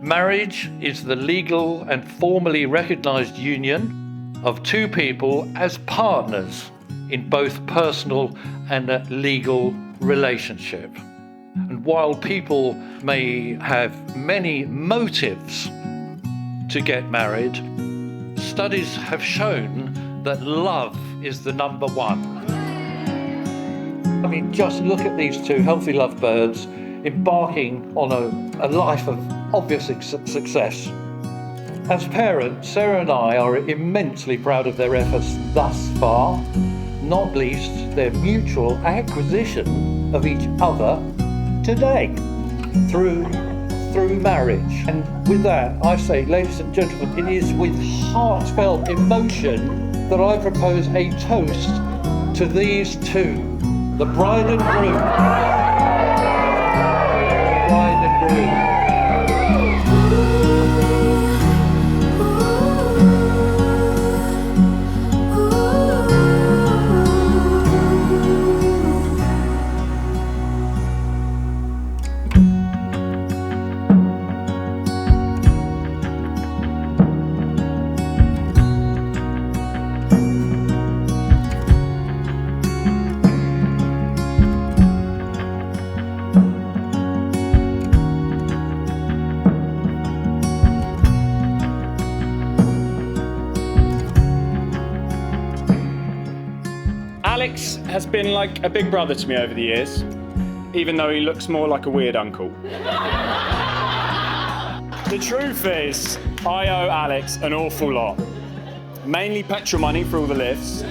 Marriage is the legal and formally recognised union of two people as partners in both personal and a legal relationship. And while people may have many motives to get married, studies have shown that love is the number one. I mean, just look at these two healthy lovebirds embarking on a life of obvious success. As parents, Sarah and I are immensely proud of their efforts thus far, not least their mutual acquisition of each other today through marriage. And with that, I say, ladies and gentlemen, it is with heartfelt emotion that I propose a toast to these two, the bride and groom. Bride and groom. Alex has been like a big brother to me over the years, even though he looks more like a weird uncle. The truth is, I owe Alex an awful lot. Mainly petrol money for all the lifts,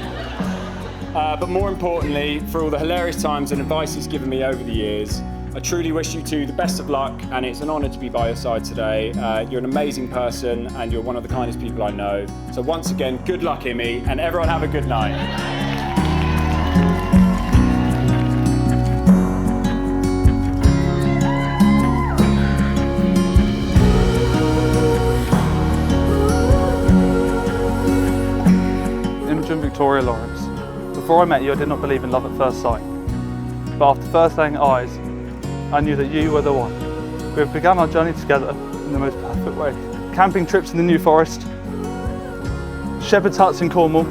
but more importantly, for all the hilarious times and advice he's given me over the years. I truly wish you two the best of luck, and it's an honour to be by your side today. You're an amazing person, and you're one of the kindest people I know. So once again, good luck, Imi, and everyone have a good night. Imogen Victoria Lawrence. Before I met you, I did not believe in love at first sight. But after first laying eyes, I knew that you were the one. We have begun our journey together in the most perfect way. Camping trips in the New Forest, shepherd's huts in Cornwall,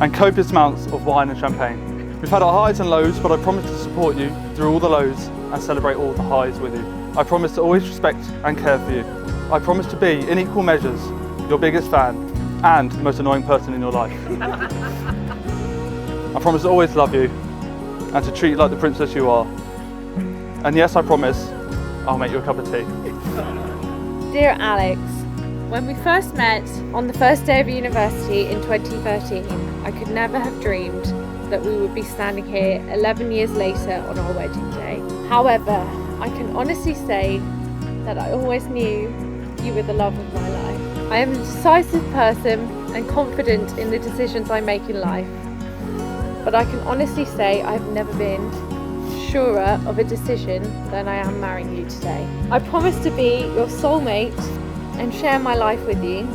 and copious amounts of wine and champagne. We've had our highs and lows, but I promise to support you through all the lows and celebrate all the highs with you. I promise to always respect and care for you. I promise to be, in equal measures, your biggest fan and the most annoying person in your life. I promise to always love you and to treat you like the princess you are. And yes, I promise, I'll make you a cup of tea. Dear Alex, when we first met on the first day of university in 2013, I could never have dreamed that we would be standing here 11 years later on our wedding day. However, I can honestly say that I always knew you were the love of my life. I am a decisive person and confident in the decisions I make in life. But I can honestly say I've never been surer of a decision than I am marrying you today. I promise to be your soulmate and share my life with you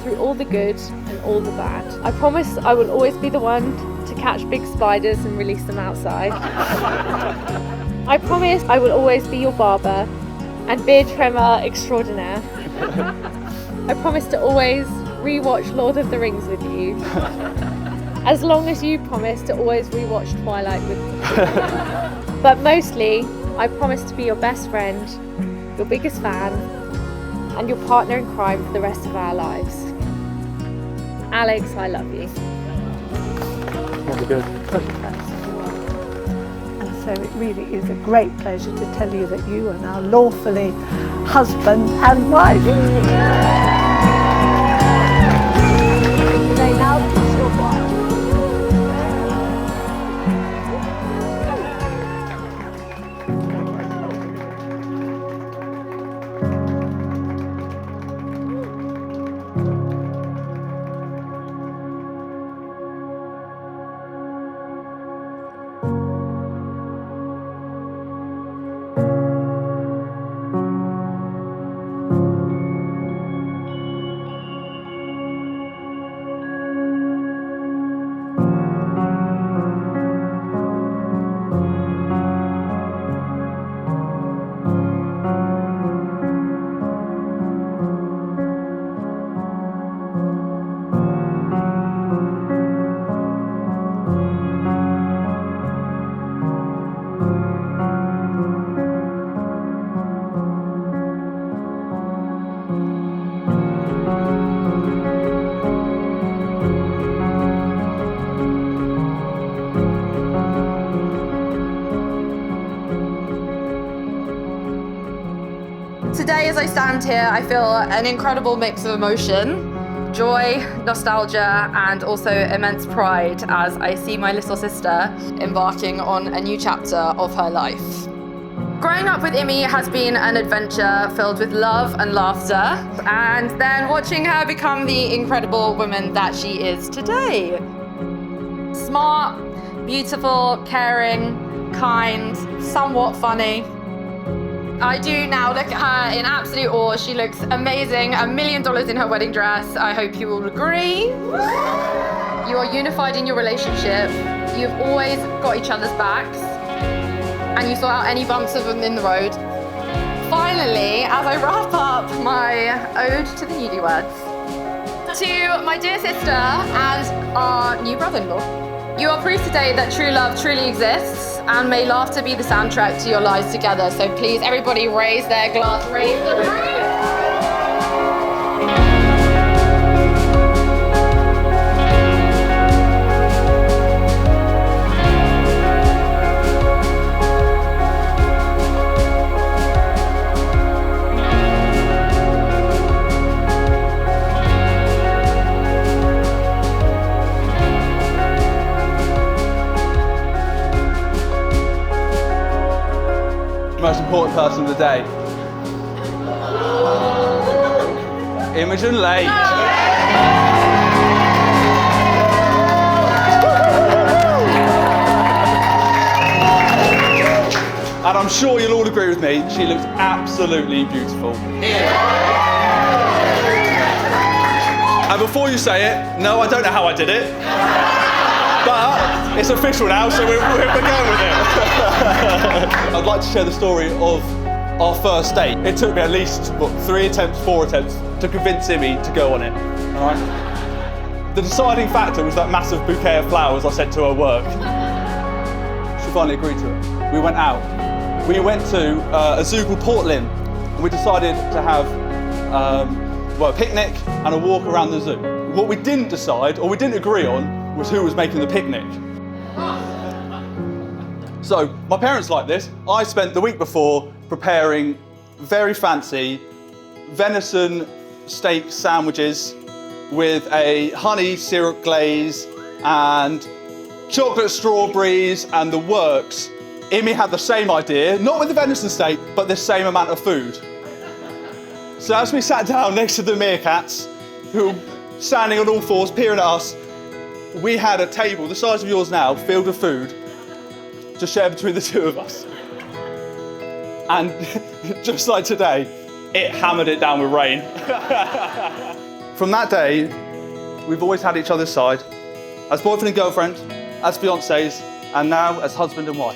through all the good and all the bad. I promise I will always be the one to catch big spiders and release them outside. I promise I will always be your barber and beard trimmer extraordinaire. I promise to always rewatch Lord of the Rings with you. As long as you promise to always rewatch Twilight with me. But mostly, I promise to be your best friend, your biggest fan, and your partner in crime for the rest of our lives. Alex, I love you. Very good. And so it really is a great pleasure to tell you that you are now lawfully husband and wife. They now kiss your wife. Today, as I stand here, I feel an incredible mix of emotion, joy, nostalgia, and also immense pride as I see my little sister embarking on a new chapter of her life. Growing up with Imi has been an adventure filled with love and laughter, and then watching her become the incredible woman that she is today. Smart, beautiful, caring, kind, somewhat funny. I do now look at her in absolute awe. She looks amazing, $1 million in her wedding dress. I hope you will agree. You are unified in your relationship. You've always got each other's backs, and you sort out any bumps of them in the road. Finally, as I wrap up my ode to the newlyweds, to my dear sister and our new brother-in-law. You are proof today that true love truly exists, and may laughter be the soundtrack to your lives together. So please, everybody raise their glass, raise the roof. Most important person of the day. Imogen Lake. And I'm sure you'll all agree with me, she looks absolutely beautiful. And before you say it, no, I don't know how I did it. But it's official now, so we're going with it. I'd like to share the story of our first date. It took me at least, 3 attempts, 4 attempts to convince Imi to go on it. All right? The deciding factor was that massive bouquet of flowers I sent to her work. She finally agreed to it. We went out. We went to a zoo called Portland, and we decided to have a picnic and a walk around the zoo. What we didn't decide, or we didn't agree on, was who was making the picnic. So, my parents like this. I spent the week before preparing very fancy venison steak sandwiches with a honey syrup glaze and chocolate strawberries and the works. Imi had the same idea, not with the venison steak, but the same amount of food. So as we sat down next to the meerkats, who were standing on all fours, peering at us, we had a table the size of yours now, filled with food, to share between the two of us. And just like today, it hammered it down with rain. From that day, we've always had each other's side, as boyfriend and girlfriend, as fiancés, and now as husband and wife.